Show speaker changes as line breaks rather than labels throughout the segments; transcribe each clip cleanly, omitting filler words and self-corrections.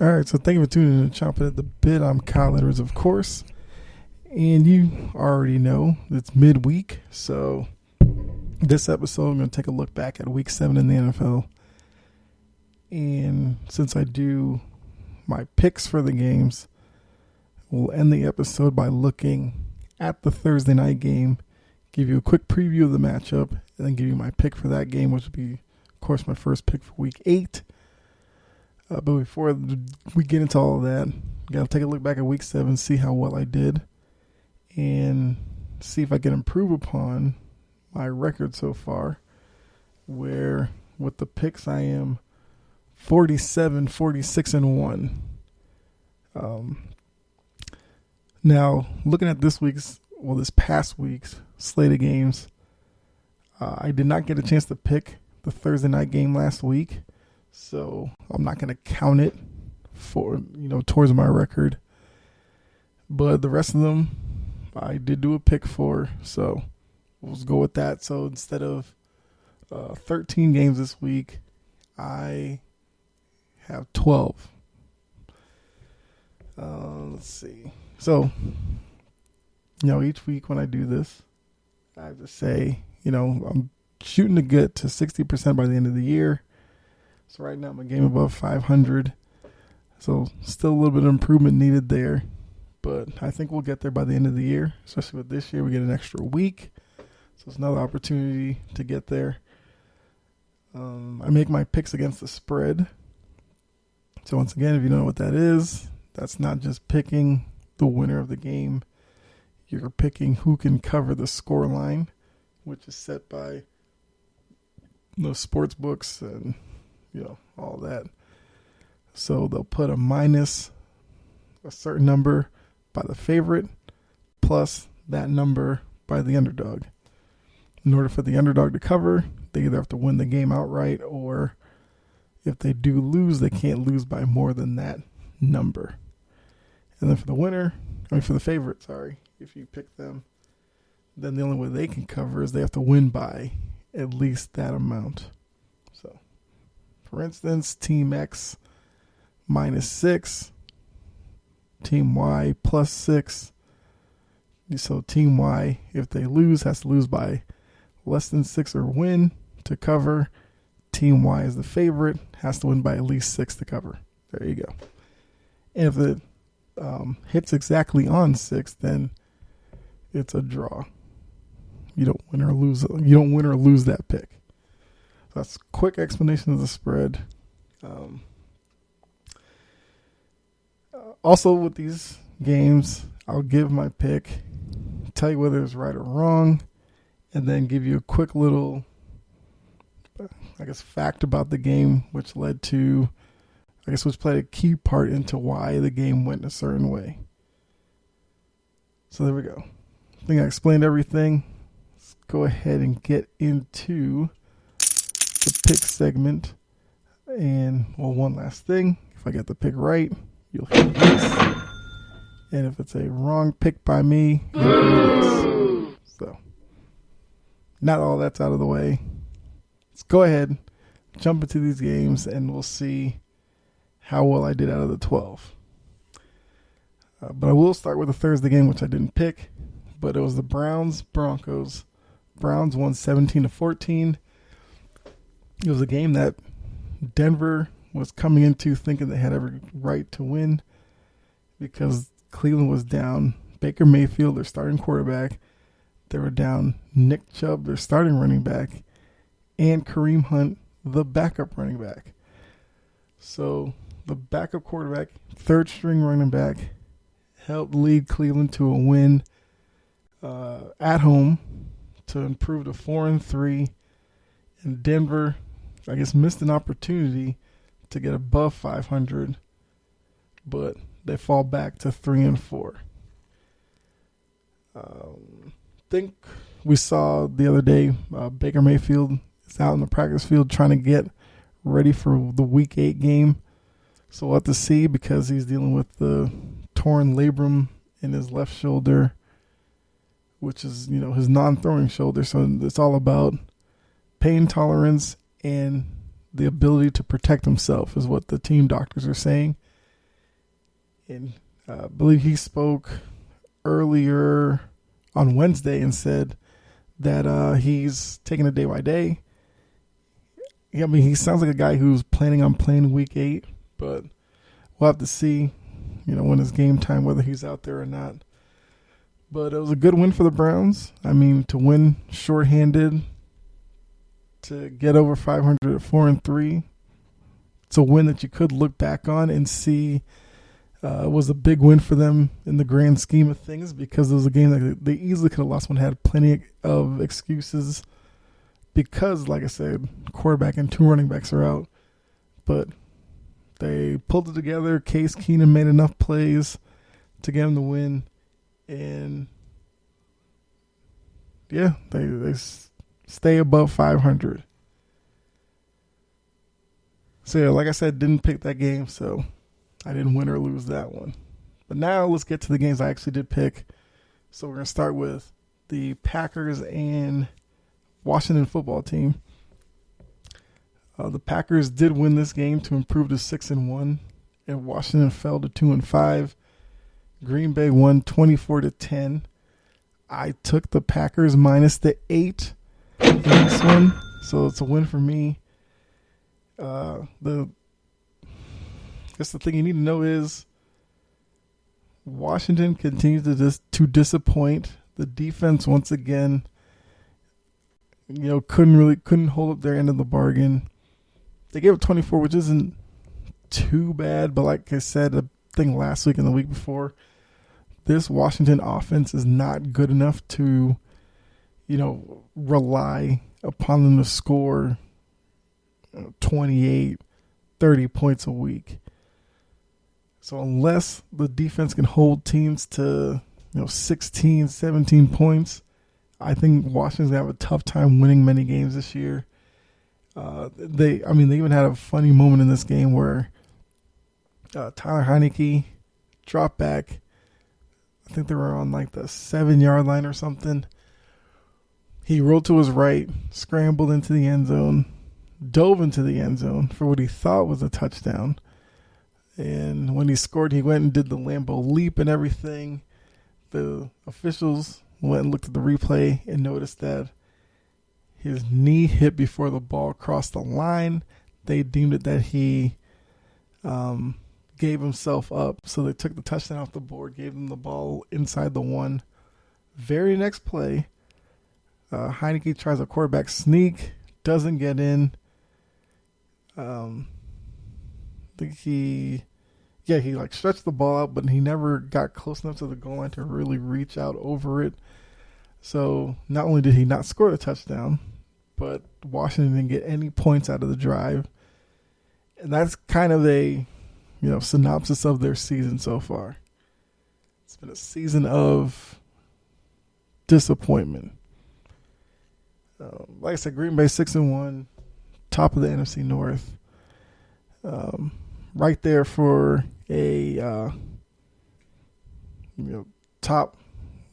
All right, so thank you for tuning in to Chomping at the Bit. I'm Kyle Letters, of course. And you already know it's midweek. So this episode, I'm going to take a look back at week 7 in the NFL. And since I do my picks for the games, we'll end the episode by looking at the Thursday night game, give you a quick preview of the matchup, and then give you my pick for that game, which will be, of course, my first pick for week 8. But before we get into all of that, got to take a look back at week 7, see how well I did, and see if I can improve upon my record so far, where with the picks I am 47, 46, and 1. Now, looking at this past week's slate of games, I did not get a chance to pick the Thursday night game last week. So I'm not going to count it for, towards my record. But the rest of them, I did do a pick for. So we'll just go with that. So instead of 13 games this week, I have 12. Let's see. So, each week when I do this, I have to say, I'm shooting to get to 60% by the end of the year. So right now I'm a game above 500. So still a little bit of improvement needed there. But I think we'll get there by the end of the year. Especially with this year, we get an extra week. So it's another opportunity to get there. I make my picks against the spread. So once again, if you don't know what that is, that's not just picking the winner of the game. You're picking who can cover the score line, which is set by sports books and all that. So they'll put a minus a certain number by the favorite plus that number by the underdog. In order for the underdog to cover, they either have to win the game outright, or if they do lose, they can't lose by more than that number. And then for the favorite, if you pick them, then the only way they can cover is they have to win by at least that amount. So, for instance, Team X -6, Team Y +6. So Team Y, if they lose, has to lose by less than 6 or win to cover. Team Y is the favorite, has to win by at least 6 to cover. There you go. And if it hits exactly on 6, then it's a draw. You don't win or lose that pick. So that's a quick explanation of the spread. Also, with these games, I'll give my pick, tell you whether it's right or wrong, and then give you a quick little, fact about the game, which led to, which played a key part into why the game went a certain way. So there we go. I think I explained everything. Let's go ahead and get into the pick segment. And, one last thing. If I get the pick right, you'll hear this. And if it's a wrong pick by me, you'll hear this. So, not all that's out of the way. Let's go ahead, jump into these games, and we'll see how well I did out of the 12. But I will start with the Thursday game, which I didn't pick. But it was the Browns-Broncos. Browns won 17-14. It was a game that Denver was coming into thinking they had every right to win because Cleveland was down Baker Mayfield, their starting quarterback. They were down Nick Chubb, their starting running back, and Kareem Hunt, the backup running back. So the backup quarterback, third string running back, helped lead Cleveland to a win at home to improve to 4-3. And Denver, missed an opportunity to get above 500, but they fall back to 3-4. Think we saw the other day Baker Mayfield is out in the practice field trying to get ready for the Week 8 game. So we'll have to see because he's dealing with the torn labrum in his left shoulder, which is, his non-throwing shoulder. So it's all about pain tolerance and the ability to protect himself is what the team doctors are saying. And I believe he spoke earlier on Wednesday and said that he's taking it day by day. I mean, he sounds like a guy who's planning on playing Week 8, but we'll have to see, when it's game time, whether he's out there or not. But it was a good win for the Browns. I mean, to win shorthanded, to get over 500 at 4-3, it's a win that you could look back on and see was a big win for them in the grand scheme of things, because it was a game that they easily could have lost when they had plenty of excuses because, like I said, quarterback and 2 running backs are out. But they pulled it together. Case Keenum made enough plays to get them the win. And, yeah, they stay above 500. So, yeah, like I said, didn't pick that game, so I didn't win or lose that one. But now let's get to the games I actually did pick. So we're going to start with the Packers and Washington football team. The Packers did win this game to improve to 6-1, and Washington fell to 2-5. Green Bay won 24-10. I took the Packers minus the 8 in this one, so it's a win for me. I guess the thing you need to know is Washington continues to disappoint. The defense once again, couldn't hold up their end of the bargain. They gave up 24, which isn't too bad, but like I said, I think last week and the week before, this Washington offense is not good enough to, rely upon them to score 28, 30 points a week. So unless the defense can hold teams to 16, 17 points, I think Washington's going to have a tough time winning many games this year. They even had a funny moment in this game where Tyler Heineke dropped back. I think they were on like the 7-yard line or something. He rolled to his right, scrambled into the end zone, dove into the end zone for what he thought was a touchdown. And when he scored, he went and did the Lambeau leap and everything. The officials went and looked at the replay and noticed that his knee hit before the ball crossed the line. They deemed it that he gave himself up, so they took the touchdown off the board, gave him the ball inside the 1. Very next play, Heineke tries a quarterback sneak, doesn't get in. I think he stretched the ball out, but he never got close enough to the goal line to really reach out over it. So not only did he not score the touchdown, but Washington didn't get any points out of the drive. And that's kind of a, synopsis of their season so far. It's been a season of disappointment. Like I said, Green Bay 6-1, top of the NFC North. Right there for a top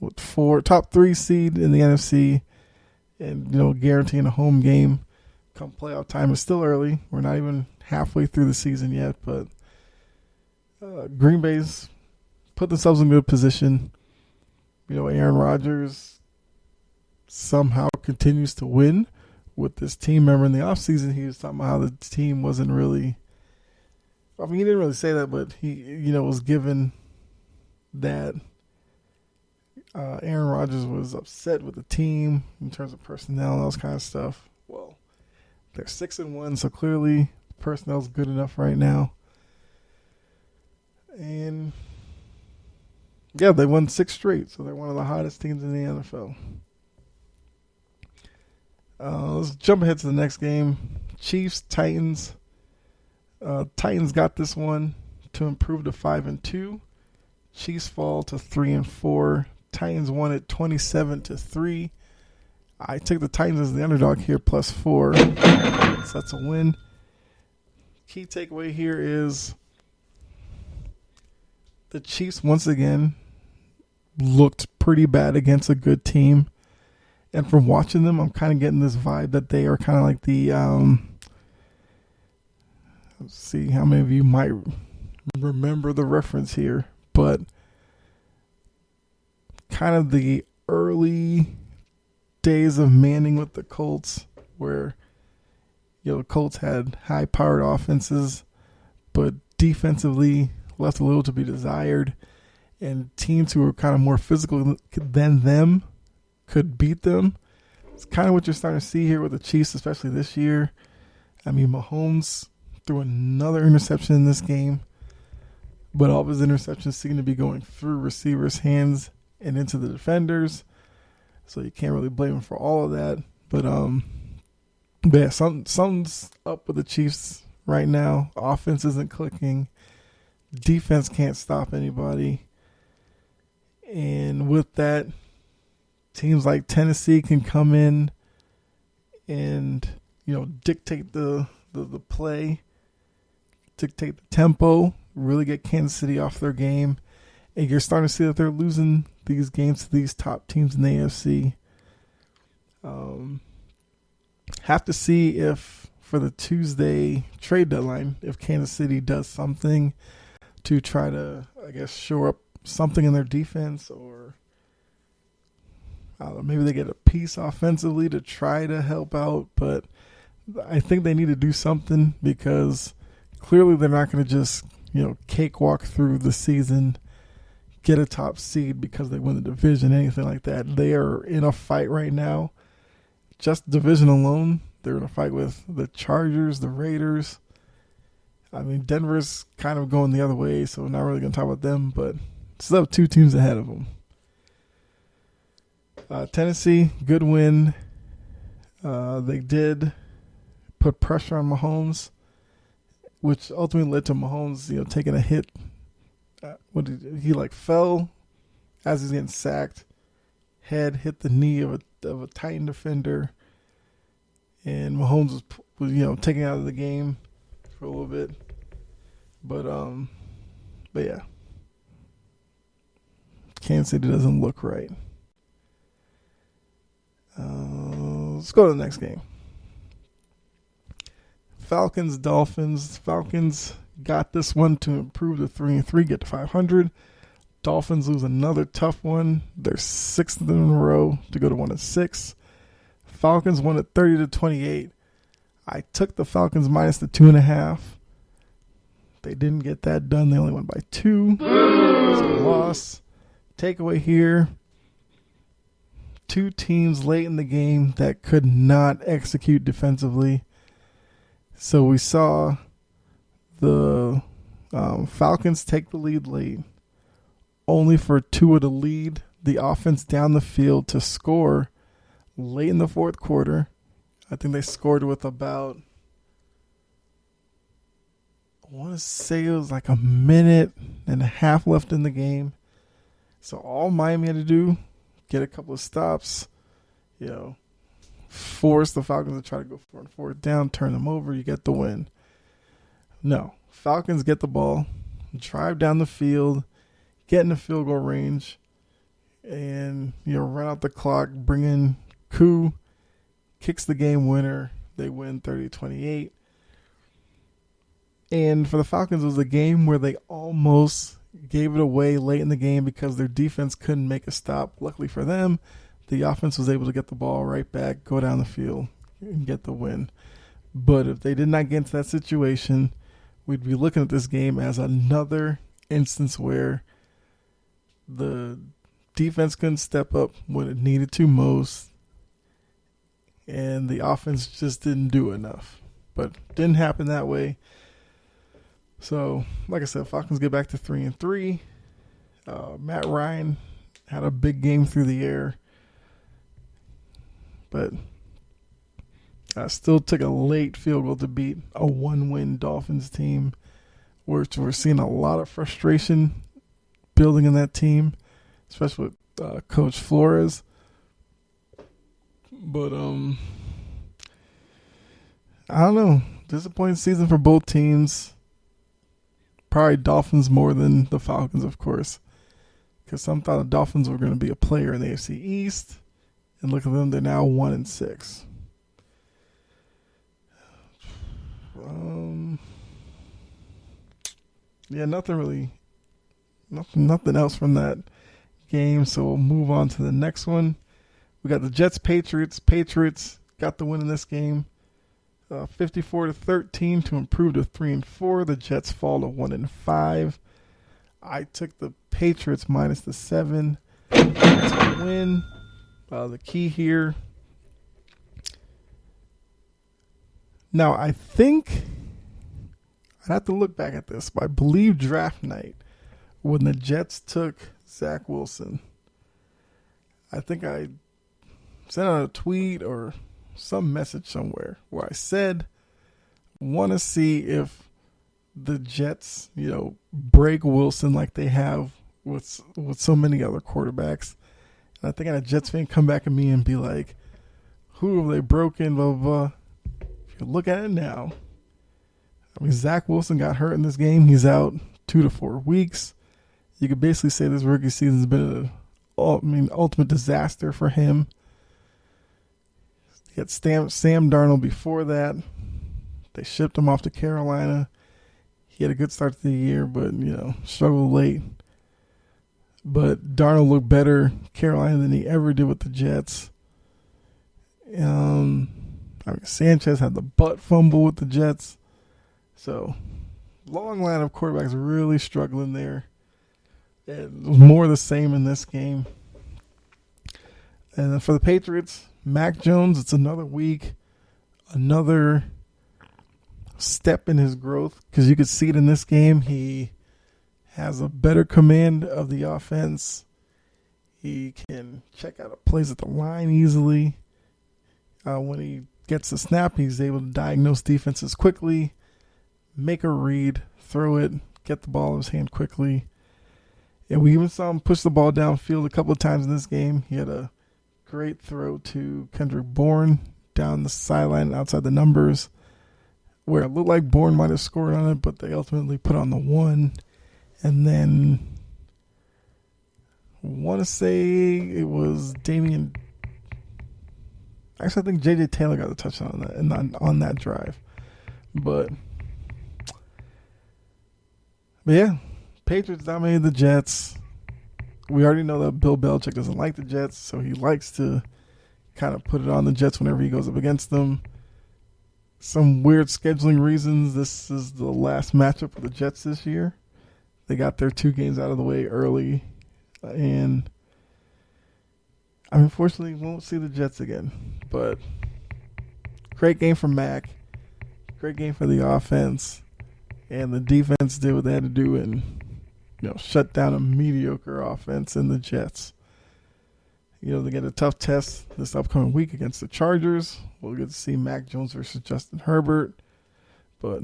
3 seed in the NFC, and guaranteeing a home game come playoff time. It's still early. We're not even halfway through the season yet, but Green Bay's put themselves in good position. Aaron Rodgers somehow continues to win with this team. Remember in the offseason, he was talking about how the team wasn't really, he didn't really say that, but he, was given that Aaron Rodgers was upset with the team in terms of personnel and all this kind of stuff. Well, they're 6-1, so clearly personnel's good enough right now. And yeah, they won 6 straight, so they're one of the hottest teams in the NFL. Let's jump ahead to the next game. Chiefs, Titans. Titans got this one to improve to 5-2. Chiefs fall to 3-4. Titans won it 27-3. I took the Titans as the underdog here, +4. So that's a win. Key takeaway here is the Chiefs once again looked pretty bad against a good team. And from watching them, I'm kind of getting this vibe that they are kind of like the let's see how many of you might remember the reference here, but kind of the early days of Manning with the Colts, where the Colts had high-powered offenses, but defensively left a little to be desired, and teams who were kind of more physical than them could beat them. It's kind of what you're starting to see here with the Chiefs, especially this year. I mean, Mahomes threw another interception in this game, but all of his interceptions seem to be going through receivers' hands and into the defenders, so you can't really blame him for all of that. But yeah, something's up with the Chiefs right now. Offense isn't clicking. Defense can't stop anybody. And with that, teams like Tennessee can come in and, dictate the play, dictate the tempo, really get Kansas City off their game. And you're starting to see that they're losing these games to these top teams in the AFC. Have to see if, for the Tuesday trade deadline, if Kansas City does something to try to, shore up something in their defense, or I don't know, maybe they get a piece offensively to try to help out. But I think they need to do something, because clearly they're not going to just, cakewalk through the season, get a top seed because they win the division, anything like that. They are in a fight right now. Just division alone, they're in a fight with the Chargers, the Raiders. I mean, Denver's kind of going the other way, so we're not really going to talk about them, but still have two teams ahead of them. Tennessee, good win. They did put pressure on Mahomes, which ultimately led to Mahomes, taking a hit. He fell as he's getting sacked. Head hit the knee of a Titan defender, and Mahomes was taken out of the game for a little bit. But yeah, Kansas City doesn't look right. Let's go to the next game. Falcons, Dolphins. Falcons got this one to improve to 3-3, get to 500. Dolphins lose another tough one. They're sixth in a row to go to 1-6. Falcons won at 30-28. I took the Falcons minus the 2.5. They didn't get that done. They only won by 2. So loss. Takeaway here. Two teams late in the game that could not execute defensively. So we saw the Falcons take the lead late, only for Tua to lead the offense down the field to score late in the fourth quarter. I think they scored with about, I want to say it was like a minute and a half left in the game. So all Miami had to do, get a couple of stops, force the Falcons to try to go for it, fourth down, turn them over, you get the win. No, Falcons get the ball, drive down the field, get in the field goal range, and run out the clock, bring in Koo, kicks the game winner. They win 30-28. And for the Falcons, it was a game where they almost gave it away late in the game because their defense couldn't make a stop. Luckily for them, the offense was able to get the ball right back, go down the field, and get the win. But if they did not get into that situation, we'd be looking at this game as another instance where the defense couldn't step up when it needed to most, and the offense just didn't do enough. But didn't happen that way. So, like I said, Falcons get back to 3-3. Matt Ryan had a big game through the air, but I still took a late field goal to beat a 1-win Dolphins team, which we're seeing a lot of frustration building in that team, especially with Coach Flores. But I don't know. Disappointing season for both teams. Probably Dolphins more than the Falcons, of course, because some thought the Dolphins were going to be a player in the AFC East, and look at them, they're now 1-6. Yeah, nothing else from that game. So we'll move on to the next one. We got the Jets Patriots. Patriots got the win in this game, 54-13 to improve to 3-4. The Jets fall to 1-5. I took the Patriots minus the 7 to win. The key here. Now I think I'd have to look back at this, but I believe draft night when the Jets took Zach Wilson, I think I sent out a tweet or some message somewhere where I said, want to see if the Jets, break Wilson like they have with so many other quarterbacks. And I think I had a Jets fan come back at me and be like, who have they broken, blah, blah, blah. If you look at it now, Zach Wilson got hurt in this game. He's out 2 to 4 weeks. You could basically say this rookie season has been an ultimate disaster for him. He had Sam Darnold before that. They shipped him off to Carolina. He had a good start to the year, but, struggled late. But Darnold looked better Carolina than he ever did with the Jets. Sanchez had the butt fumble with the Jets. So, long line of quarterbacks really struggling there. And more the same in this game. And then for the Patriots, Mac Jones, it's another week, another step in his growth, because you could see it in this game. He has a better command of the offense. He can check out plays at the line easily. When he gets the snap, he's able to diagnose defenses quickly, make a read, throw it, get the ball in his hand quickly. And we even saw him push the ball downfield a couple of times in this game. He had a great throw to Kendrick Bourne down the sideline outside the numbers, where it looked like Bourne might have scored on it, but they ultimately put on the 1. And then I want to say it was Damian. Actually, I think J.J. Taylor got a touchdown on that, and on that drive. But yeah, Patriots dominated the Jets. We already know that Bill Belichick doesn't like the Jets, so he likes to kind of put it on the Jets whenever he goes up against them. Some weird scheduling reasons, this is the last matchup for the Jets this year. They got their 2 games out of the way early, and unfortunately won't see the Jets again. But great game for Mac, great game for the offense, and the defense did what they had to do and shut down a mediocre offense in the Jets. They get a tough test this upcoming week against the Chargers. We'll get to see Mac Jones versus Justin Herbert, but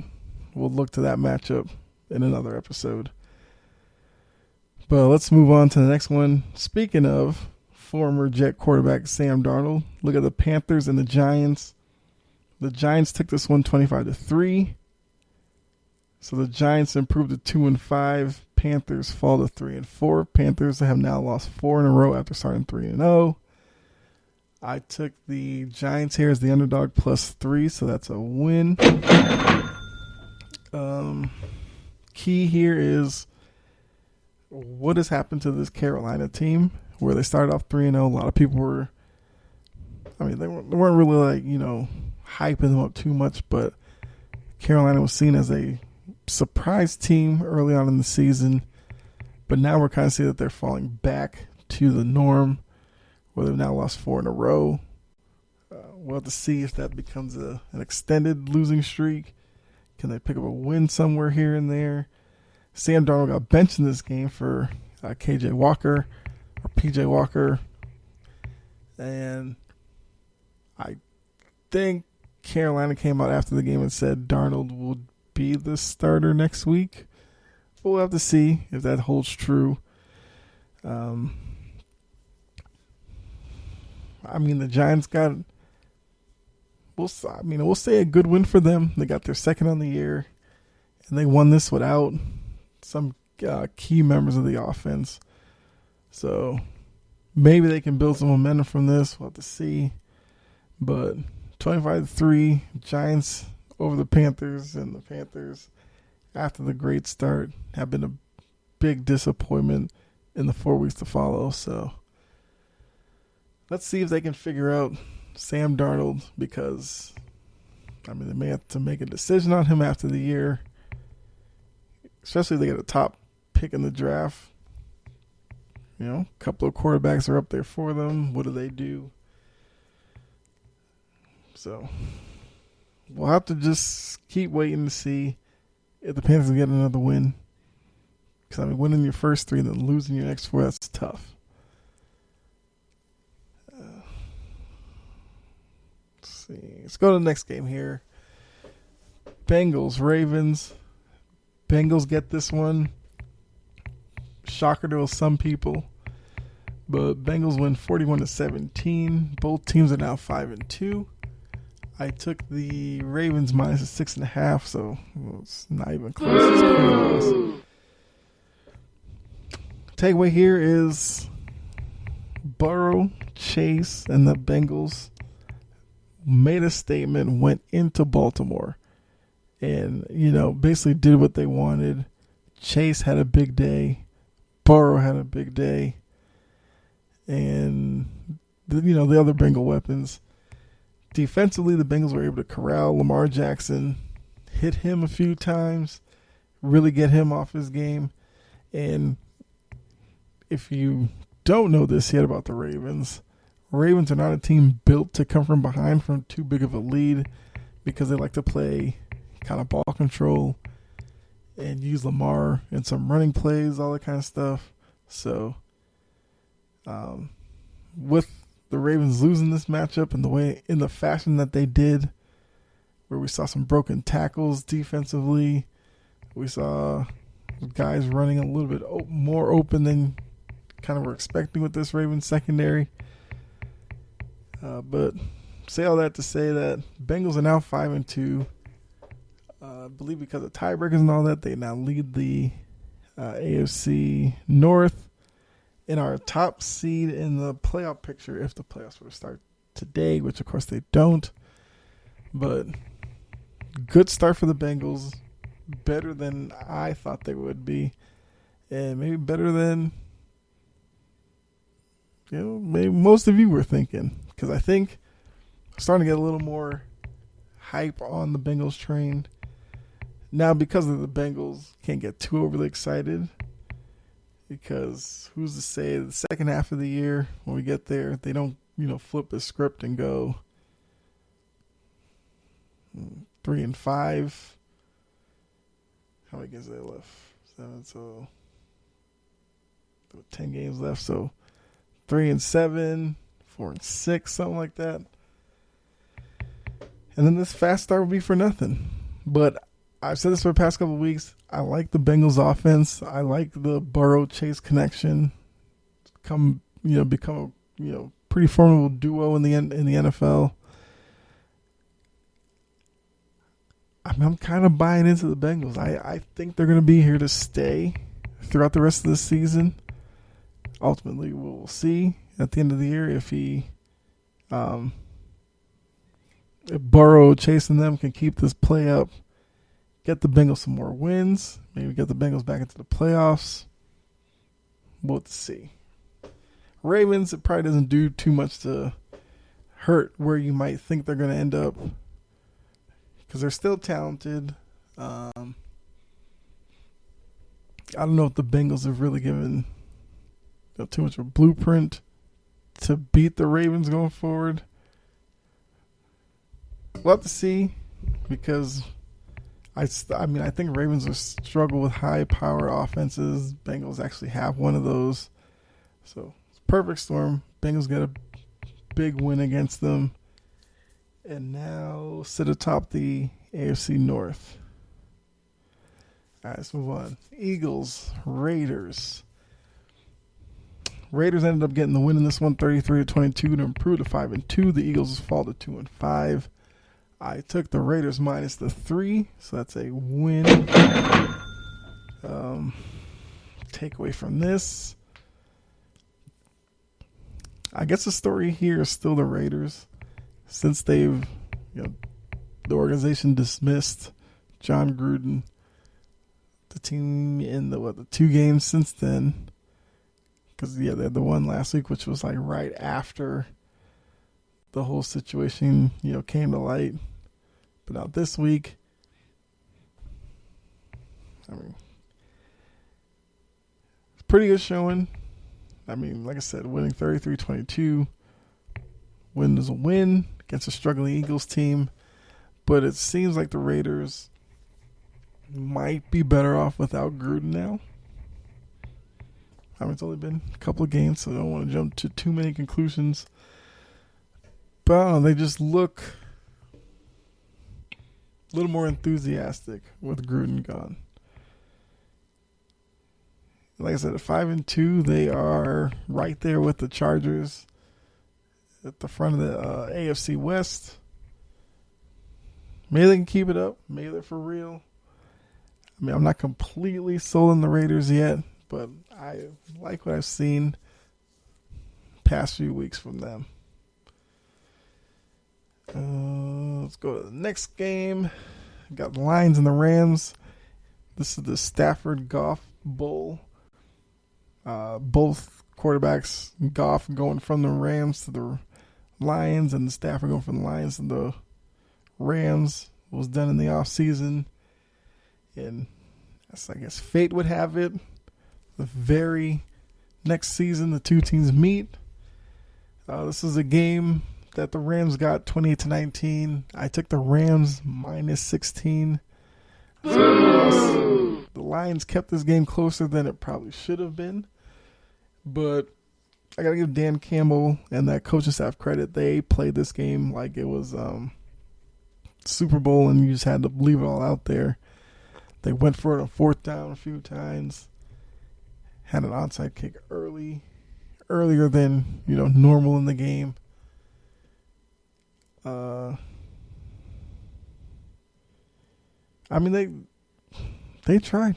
we'll look to that matchup in another episode. But let's move on to the next one. Speaking of former Jet quarterback Sam Darnold, look at the Panthers and the Giants. The Giants took this one 25-3. So the Giants improved to 2-5. Panthers fall to 3-4. Panthers have now lost 4 in a row after starting 3-0. I took the Giants here as the underdog +3, so that's a win. Key here is what has happened to this Carolina team where they started off 3-0. A lot of people were, they weren't really hyping them up too much, but Carolina was seen as a surprise team early on in the season, but now we're kind of seeing that they're falling back to the norm, where they've now lost 4 in a row. We'll have to see if that becomes an extended losing streak. Can they pick up a win somewhere here and there? Sam Darnold got benched in this game for PJ Walker, and I think Carolina came out after the game and said Darnold would be the starter next week. But we'll have to see if that holds true. The Giants got, we'll say a good win for them. They got their second on the year, and they won this without some key members of the offense. So maybe they can build some momentum from this. We'll have to see. But 25-3, Giants over the Panthers, and the Panthers after the great start, have been a big disappointment in the 4 weeks to follow. So let's see if they can figure out Sam Darnold, because they may have to make a decision on him after the year, especially if they get a top pick in the draft. A couple of quarterbacks are up there for them. What do they do? So we'll have to just keep waiting to see if the Panthers get another win. Because, winning your first 3 and then losing your next 4, that's tough. Let's see. Let's go to the next game here. Bengals, Ravens. Bengals get this one. Shocker to some people. But Bengals win 41-17. Both teams are now 5-2. I took the Ravens minus a 6.5, so it's not even close. It's close. Takeaway here is Burrow, Chase, and the Bengals made a statement, went into Baltimore, and, basically did what they wanted. Chase had a big day. Burrow had a big day. And, the other Bengal weapons. Defensively, the Bengals were able to corral Lamar Jackson, hit him a few times, really get him off his game. And if you don't know this yet about the Ravens are not a team built to come from behind from too big of a lead, because they like to play kind of ball control and use Lamar in some running plays, all that kind of stuff. So, with the Ravens losing this matchup in the fashion that they did, where we saw some broken tackles defensively, we saw guys running a little bit more open than kind of were expecting with this Ravens secondary. But say all that to say that Bengals are now 5-2. I believe because of tiebreakers and all that, they now lead the AFC North and are top seed in the playoff picture if the playoffs were to start today, which of course they don't. But good start for the Bengals. Better than I thought they would be. And maybe better than maybe most of you were thinking. Because I think I'm starting to get a little more hype on the Bengals train. Now, because of the Bengals, can't get too overly excited. Because who's to say the second half of the year, when we get there, they don't, flip the script and go 3-5. How many games are they left? 7, so 10 games left. So 3-7, 4-6, something like that. And then this fast start will be for nothing. But I've said this for the past couple of weeks. I like the Bengals offense. I like the Burrow-Chase connection. Become a pretty formidable duo in the NFL. I'm kind of buying into the Bengals. I think they're going to be here to stay throughout the rest of the season. Ultimately, we'll see at the end of the year if Burrow chasing them can keep this play up, get the Bengals some more wins, maybe get the Bengals back into the playoffs. We'll have to see. Ravens, it probably doesn't do too much to hurt where you might think they're going to end up, because they're still talented. I don't know if the Bengals have really given too much of a blueprint to beat the Ravens going forward. We'll have to see, because I think Ravens will struggle with high power offenses. Bengals actually have one of those. So it's a perfect storm. Bengals get a big win against them. And now sit atop the AFC North. All right, let's move on. Eagles, Raiders. Raiders ended up getting the win in this one, 33-22, to improve to 5-2. The Eagles fall to 2-5. I took the Raiders minus the 3, so that's a win. Takeaway from this, I guess the story here is still the Raiders. Since they've, the organization dismissed John Gruden, the team in the 2 games since then. Because, yeah, they had the one last week, which was like right after the whole situation, came to light. But now this week, it's pretty good showing. Like I said, winning 33-22. Win is a win against a struggling Eagles team. But it seems like the Raiders might be better off without Gruden now. It's only been a couple of games, so I don't want to jump to too many conclusions. But I don't know, they just look a little more enthusiastic with Gruden gone. Like I said, at 5-2, they are right there with the Chargers at the front of the AFC West. Maybe they can keep it up. Maybe they're for real. I'm not completely sold on the Raiders yet, but I like what I've seen past few weeks from them. Let's go to the next game. Got the Lions and the Rams. This is the Stafford Goff Bowl. Both quarterbacks, Goff going from the Rams to the Lions, and Stafford going from the Lions to the Rams. Was done in the offseason. And as I guess fate would have it, the very next season the two teams meet. This is a game that the Rams got 28-19. I took the Rams -16. The Lions kept this game closer than it probably should have been. But I got to give Dan Campbell and that coaching staff credit. They played this game like it was Super Bowl and you just had to leave it all out there. They went for it on 4th down a few times. Had an onside kick earlier than normal in the game. They tried.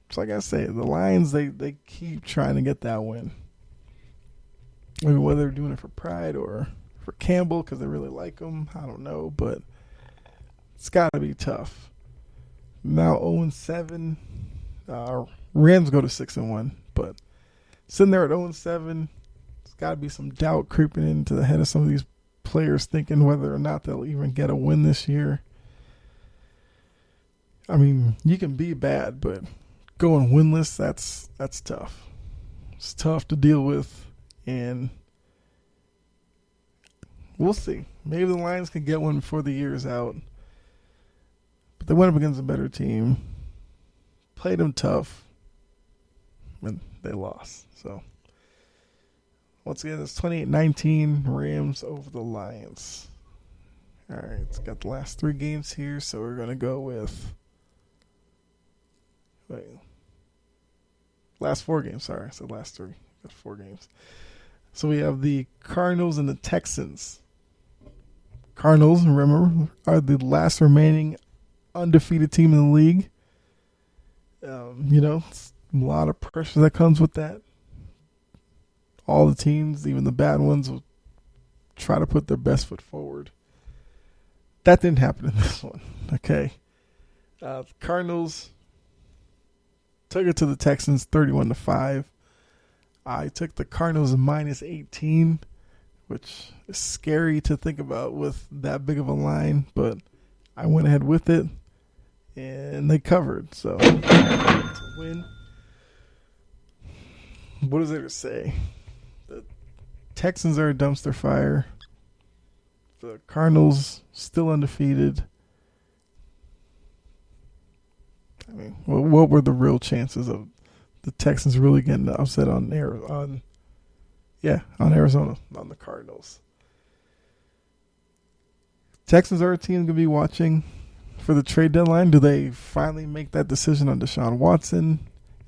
It's like I say, the Lions they keep trying to get that win. Maybe whether they're doing it for pride or for Campbell because they really like him, I don't know, but it's got to be tough. Now 0-7. Rams go to 6-1, but sitting there at 0-7, there's got to be some doubt creeping into the head of some of these players, thinking whether or not they'll even get a win this year. You can be bad, but going winless, that's tough. It's tough to deal with, and we'll see. Maybe the Lions can get one before the year is out. But they went up against a better team, played them tough, and they lost. So, once again, it's 28-19, Rams over the Lions. All right, it's got the last 3 games here, so we're going to go with last 4 games. Sorry, I said last 3. Got 4 games. So we have the Cardinals and the Texans. Cardinals, remember, are the last remaining undefeated team in the league. It's a lot of pressure that comes with that. All the teams, even the bad ones, will try to put their best foot forward. That didn't happen in this one. Okay. The Cardinals took it to the Texans 31-5. I took the Cardinals -18, which is scary to think about with that big of a line, but I went ahead with it, and they covered. So, it's a win. What is there to say? The Texans are a dumpster fire. The Cardinals still undefeated. What were the real chances of the Texans really getting the upset on Arizona, on the Cardinals? Texans are a team going to be watching for the trade deadline. Do they finally make that decision on Deshaun Watson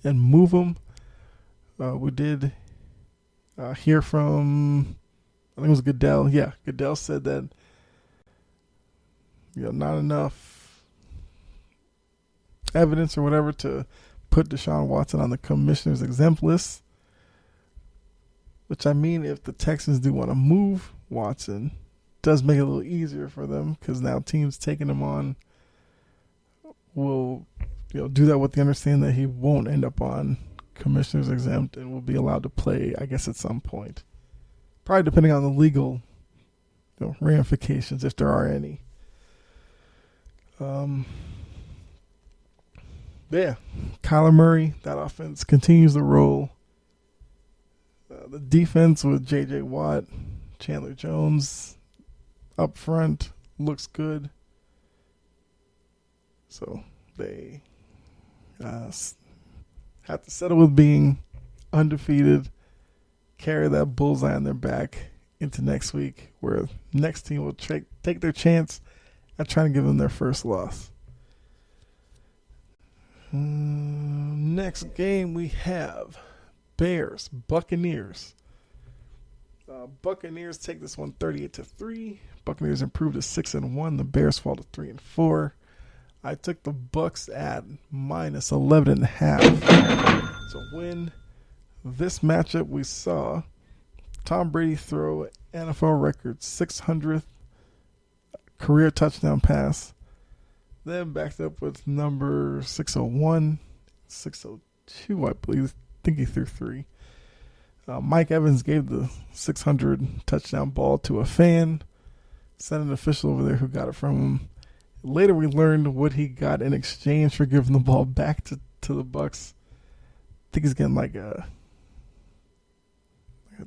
and move him? We did hear from, I think it was Goodell. Yeah, Goodell said that not enough evidence or whatever to put Deshaun Watson on the commissioner's exempt list. Which, if the Texans do want to move Watson, does make it a little easier for them because now teams taking him on will, do that with the understanding that he won't end up on commissioner's exempt and will be allowed to play, I guess, at some point. Probably depending on the legal ramifications, if there are any. Yeah, Kyler Murray, that offense continues to roll. The defense with J.J. Watt, Chandler Jones up front looks good. So they have to settle with being undefeated, carry that bullseye on their back into next week, where next team will take their chance at trying to give them their first loss. Next game we have Bears, Buccaneers. Buccaneers take this one 38-3. Buccaneers improve to 6-1. The Bears fall to 3-4. I took the Bucs at minus 11.5. It's a win. This matchup we saw Tom Brady throw NFL record 600th career touchdown pass. Then backed up with number 601, 602, I believe. I think he threw 3. Mike Evans gave the 600 touchdown ball to a fan. Sent an official over there who got it from him. Later we learned what he got in exchange for giving the ball back to the Bucs. I think he's getting like a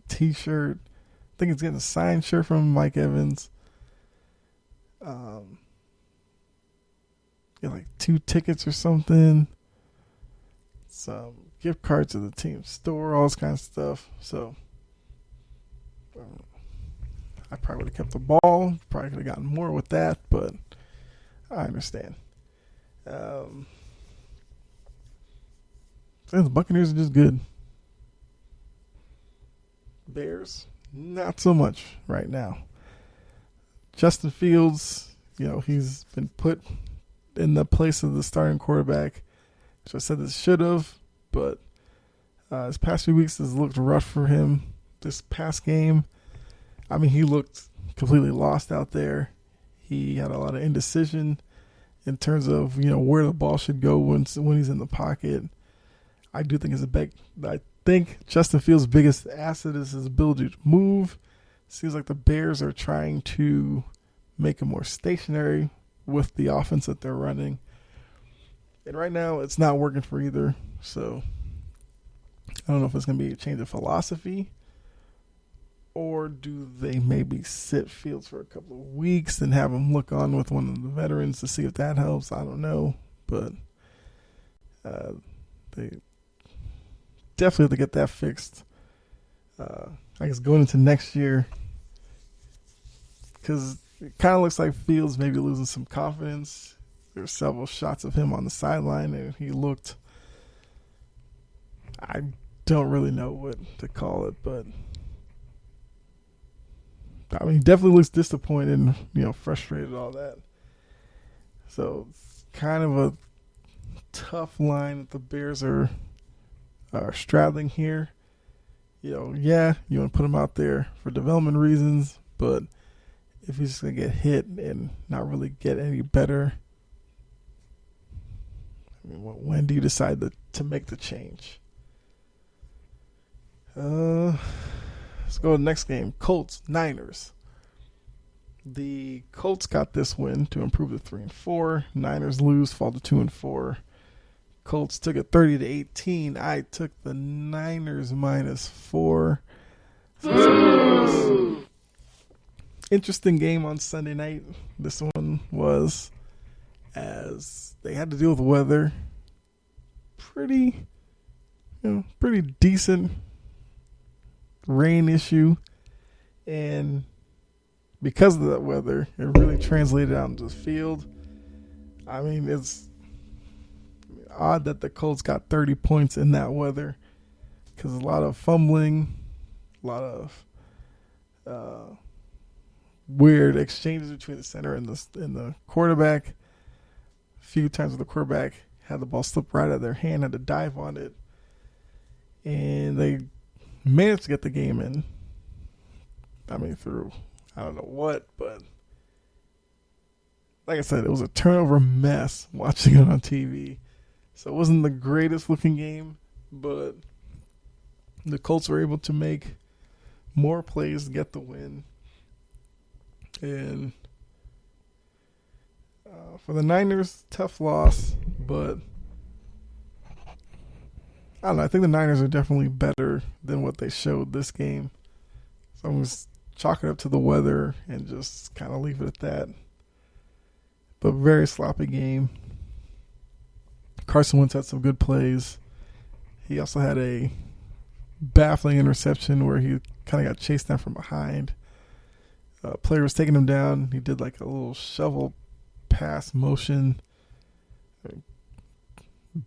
t-shirt. I think he's getting a signed shirt from Mike Evans. Get like 2 tickets or something. Some gift cards to the team store, all this kind of stuff. So I probably would have kept the ball. Probably could have gotten more with that, but I understand. The Buccaneers are just good. Bears, not so much right now. Justin Fields, he's been put in the place of the starting quarterback. So I said this should have, but his past few weeks has looked rough for him. This past game, he looked completely lost out there. He had a lot of indecision in terms of where the ball should go when he's in the pocket. I do think I think Justin Fields' biggest asset is his ability to move. Seems like the Bears are trying to make him more stationary with the offense that they're running. And right now, it's not working for either. So I don't know if it's going to be a change of philosophy, or do they maybe sit Fields for a couple of weeks and have him look on with one of the veterans to see if that helps. I don't know. But they definitely have to get that fixed. I guess going into next year, because it kind of looks like Fields maybe losing some confidence. There were several shots of him on the sideline, and he looked, I don't really know what to call it, but he definitely looks disappointed, frustrated, all that. So it's kind of a tough line that the Bears are straddling here. You want to put him out there for development reasons, but if he's just going to get hit and not really get any better, when do you decide to make the change? Let's go to the next game. Colts, Niners. The Colts got this win to improve to 3-4. Niners lose, fall to 2-4. Colts took it 30-18. I took the Niners -4. Interesting game on Sunday night. This one was, as they had to deal with weather. Pretty decent rain issue, and because of that weather, it really translated out into the field. It's odd that the Colts got 30 points in that weather, because a lot of fumbling, a lot of weird exchanges between the center and the quarterback. A few times where the quarterback had the ball slip right out of their hand, had to dive on it, and they managed to get the game in. Through I don't know what, but like I said, it was a turnover mess watching it on TV. So it wasn't the greatest looking game, but the Colts were able to make more plays to get the win. And for the Niners, tough loss, but I don't know. I think the Niners are definitely better than what they showed this game. So I'm just chalking it up to the weather and just kind of leave it at that. But very sloppy game. Carson Wentz had some good plays. He also had a baffling interception where he kind of got chased down from behind. Player was taking him down. He did like a little shovel pass motion,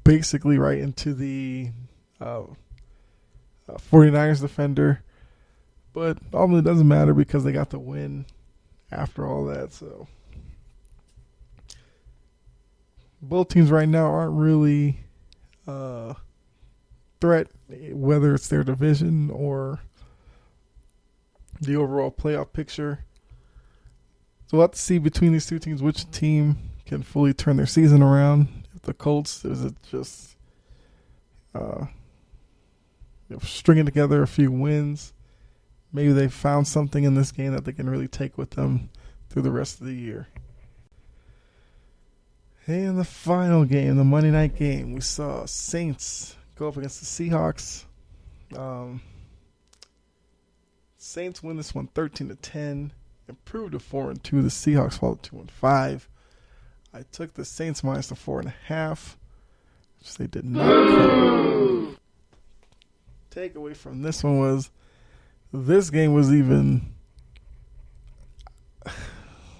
basically right into the 49ers defender. But ultimately it doesn't matter because they got the win after all that. So both teams right now aren't really threat, whether it's their division or the overall playoff picture. So we'll have to see between these two teams which team can fully turn their season around. If the Colts, is it just stringing together a few wins? Maybe they found something in this game that they can really take with them through the rest of the year. And the final game, the Monday night game, we saw Saints go up against the Seahawks. Saints win this one 13-10, improved to 4-2. The Seahawks fall to 2-5. I took the Saints minus the 4.5, which they did not cover. Takeaway from this one was this game was even, I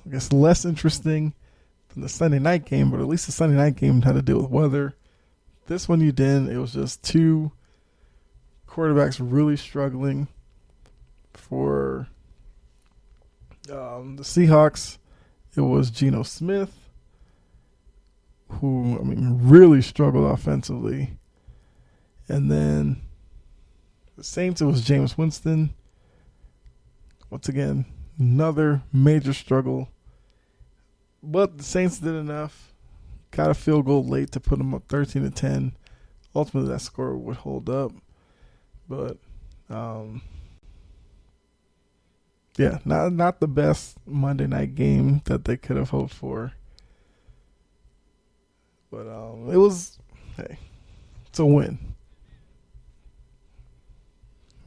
guess, less interesting than the Sunday night game, but at least the Sunday night game had to deal with weather. This one you didn't. It was just two quarterbacks really struggling. For the Seahawks, it was Geno Smith, who, really struggled offensively. And then the Saints, it was Jameis Winston. Once again, another major struggle. But the Saints did enough. Got a field goal late to put them up 13-10. Ultimately, that score would hold up. But, yeah, not the best Monday night game that they could have hoped for. But it was, hey, it's a win.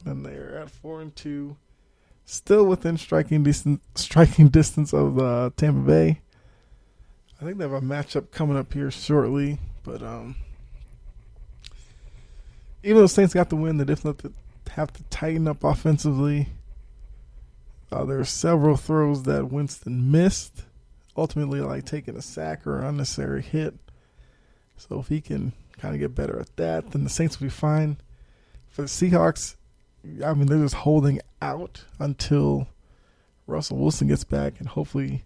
And they're at 4-2, still within striking distance of Tampa Bay. I think they have a matchup coming up here shortly, but even though the Saints got the win, they definitely have to tighten up offensively. There are several throws that Winston missed, ultimately like taking a sack or an unnecessary hit. So if he can kind of get better at that, then the Saints will be fine. For the Seahawks, they're just holding out until Russell Wilson gets back, and hopefully,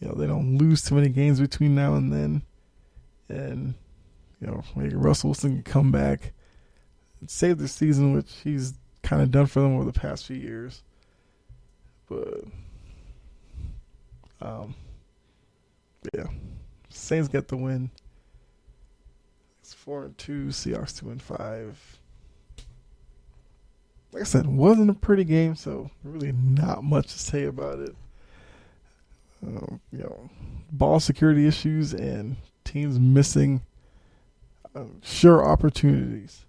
they don't lose too many games between now and then. And, maybe Russell Wilson can come back and save the season, which he's kind of done for them over the past few years. But, yeah, Saints get the win. It's 4-2, Seahawks 2-5. Like I said, wasn't a pretty game, so really not much to say about it. Ball security issues and teams missing sure opportunities.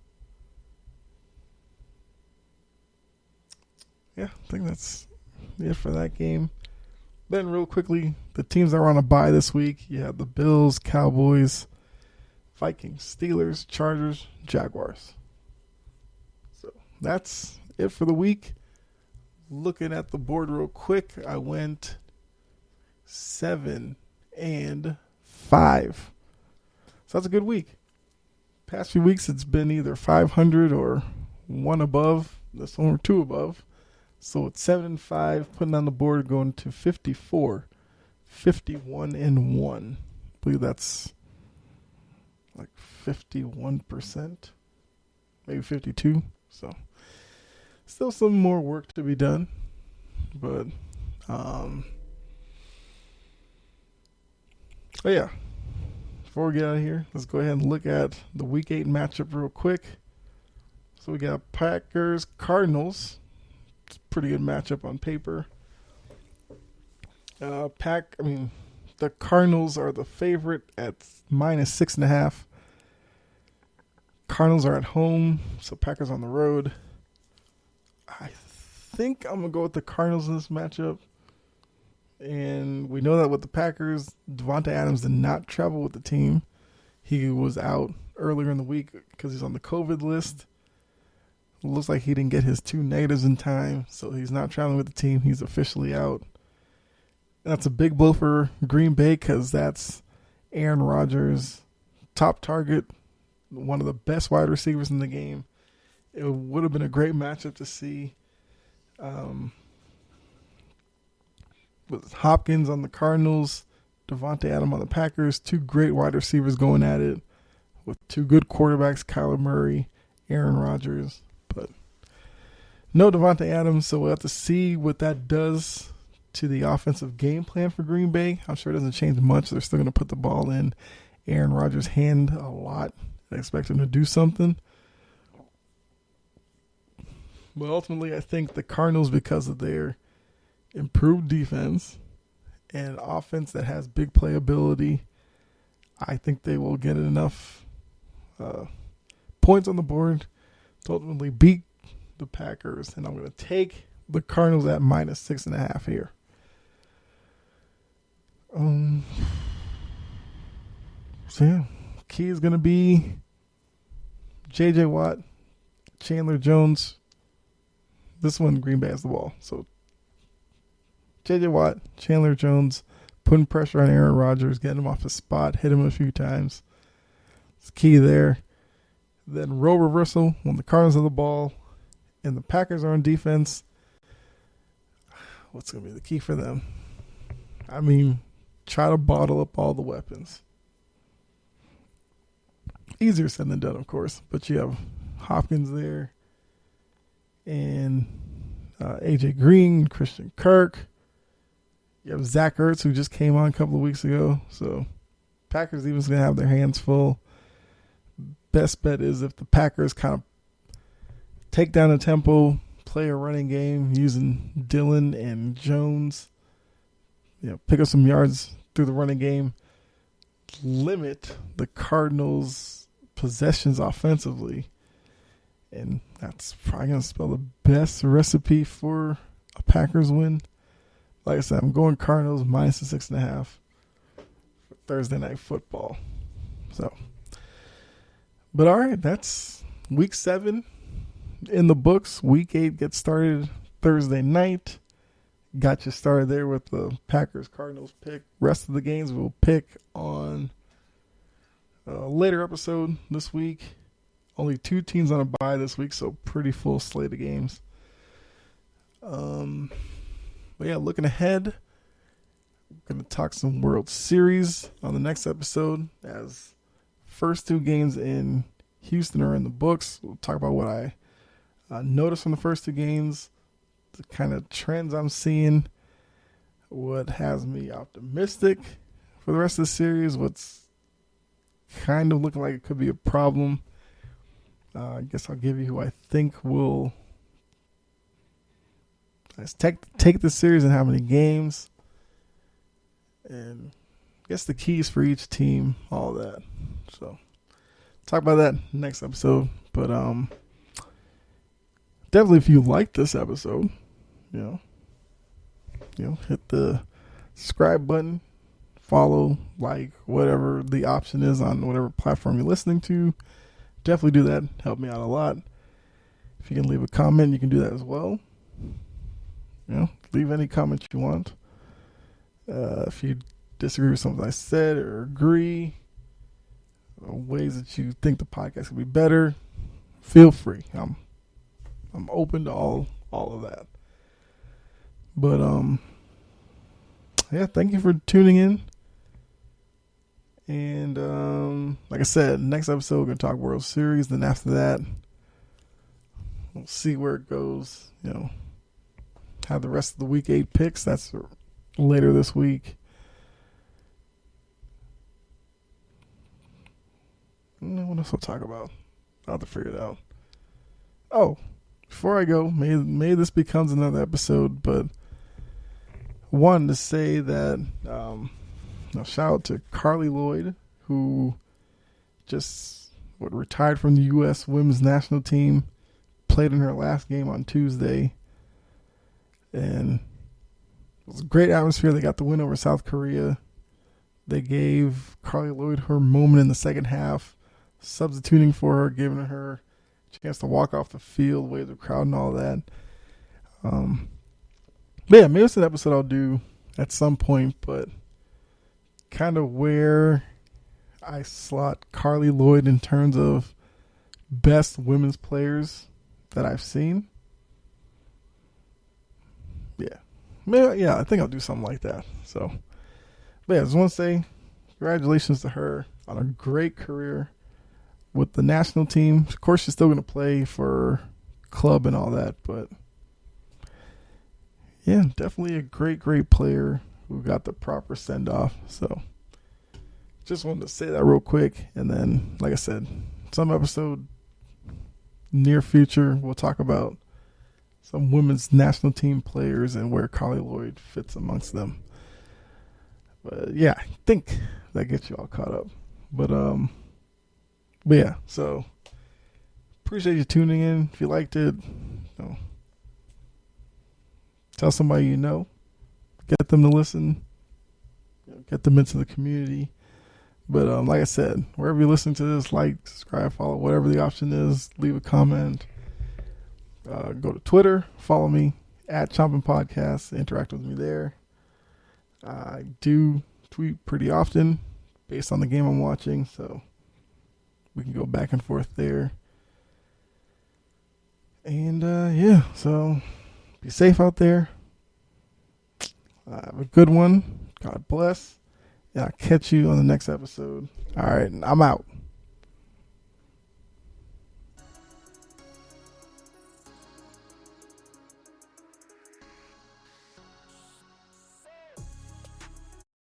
Yeah, I think that's it for that game. Then real quickly, the teams that are on a bye this week, you have the Bills, Cowboys, Vikings, Steelers, Chargers, Jaguars. So that's it for the week. Looking at the board real quick, I went 7-5. So that's a good week. Past few weeks, it's been either 500 or one above. This one or two above. So it's 7-5, putting on the board, going to 54, 51-1. I believe that's like 51%, maybe 52. So still some more work to be done, but yeah, before we get out of here, let's go ahead and look at the Week 8 matchup real quick. So we got Packers, Cardinals. It's a pretty good matchup on paper. The Cardinals are the favorite at -6.5. Cardinals are at home, so Packers on the road. I think I'm going to go with the Cardinals in this matchup. And we know that with the Packers, Davante Adams did not travel with the team. He was out earlier in the week because he's on the COVID list. It looks like he didn't get his 2 negatives in time, so he's not traveling with the team. He's officially out. That's a big blow for Green Bay because that's Aaron Rodgers' top target, one of the best wide receivers in the game. It would have been a great matchup to see. With Hopkins on the Cardinals, Davante Adams on the Packers, 2 great wide receivers going at it with 2 good quarterbacks, Kyler Murray, Aaron Rodgers. But no Davante Adams, so we'll have to see what that does to the offensive game plan for Green Bay. I'm sure it doesn't change much. They're still going to put the ball in Aaron Rodgers' hand a lot. I expect him to do something. But ultimately, I think the Cardinals, because of their improved defense and offense that has big playability, I think they will get enough points on the board to ultimately beat the Packers. And I'm going to take the Cardinals at -6.5 here. So yeah, key is going to be J.J. Watt, Chandler Jones. This one, Green Bay has the ball. So J.J. Watt, Chandler Jones, putting pressure on Aaron Rodgers, getting him off his spot, hit him a few times. It's key there. Then role reversal when the Cardinals have the ball and the Packers are on defense. What's going to be the key for them? I mean, try to bottle up all the weapons. Easier said than done, of course. But you have Hopkins there and A.J. Green, Christian Kirk. You have Zach Ertz, who just came on a couple of weeks ago. So Packers even going to have their hands full. Best bet is if the Packers kind of take down the tempo, play a running game using Dillon and Jones, pick up some yards through the running game, limit the Cardinals' possessions offensively. And that's probably going to spell the best recipe for a Packers win. Like I said, I'm going Cardinals -6.5 for Thursday Night Football. So, but all right, that's Week 7 in the books. Week 8 gets started Thursday night. Got you started there with the Packers-Cardinals pick. Rest of the games we'll pick on a later episode this week. Only 2 teams on a bye this week, so pretty full slate of games. But yeah, looking ahead, we're going to talk some World Series on the next episode as first 2 games in Houston are in the books. We'll talk about what I noticed from the first 2 games, the kind of trends I'm seeing, what has me optimistic for the rest of the series, what's kind of looking like it could be a problem. I guess I'll give you who I think will take the series and how many games. And I guess the keys for each team, all that. So, talk about that next episode. But definitely if you like this episode, hit the subscribe button, follow, like, whatever the option is on whatever platform you're listening to. Definitely do that. Help me out a lot. If you can leave a comment, you can do that as well. Leave any comments you want. If you disagree with something I said or agree, or ways that you think the podcast could be better, feel free. I'm open to all of that. But thank you for tuning in. And like I said, next episode we're gonna talk World Series. Then after that, we'll see where it goes. Have the rest of the Week 8 picks. That's later this week. What else I'll talk about? I'll have to figure it out. Oh, before I go, may this becomes another episode, but one to say that shout out to Carly Lloyd, who just retired from the U.S. Women's National Team, played in her last game on Tuesday, and it was a great atmosphere. They got the win over South Korea. They gave Carly Lloyd her moment in the second half, substituting for her, giving her a chance to walk off the field, wave the crowd and all that. But yeah, maybe it's an episode I'll do at some point, but kind of where I slot Carly Lloyd in terms of best women's players that I've seen. Yeah, I think I'll do something like that. So, but yeah, I just want to say congratulations to her on a great career with the national team. Of course, she's still going to play for club and all that, but yeah, definitely a great player who got the proper send-off. So, just wanted to say that real quick. And then, like I said, some episode near future, we'll talk about some women's national team players and where Carly Lloyd fits amongst them. But yeah, I think that gets you all caught up. But yeah, so appreciate you tuning in. If you liked it, tell somebody you know, get them to listen, get them into the community. But like I said, wherever you listen to this, like, subscribe, follow, whatever the option is, leave a comment. Go to Twitter, follow me at Chompin' Podcast, interact with me there. I do tweet pretty often based on the game I'm watching, so we can go back and forth there. And yeah, so be safe out there. Have a good one. God bless. And I'll catch you on the next episode. All right, I'm out.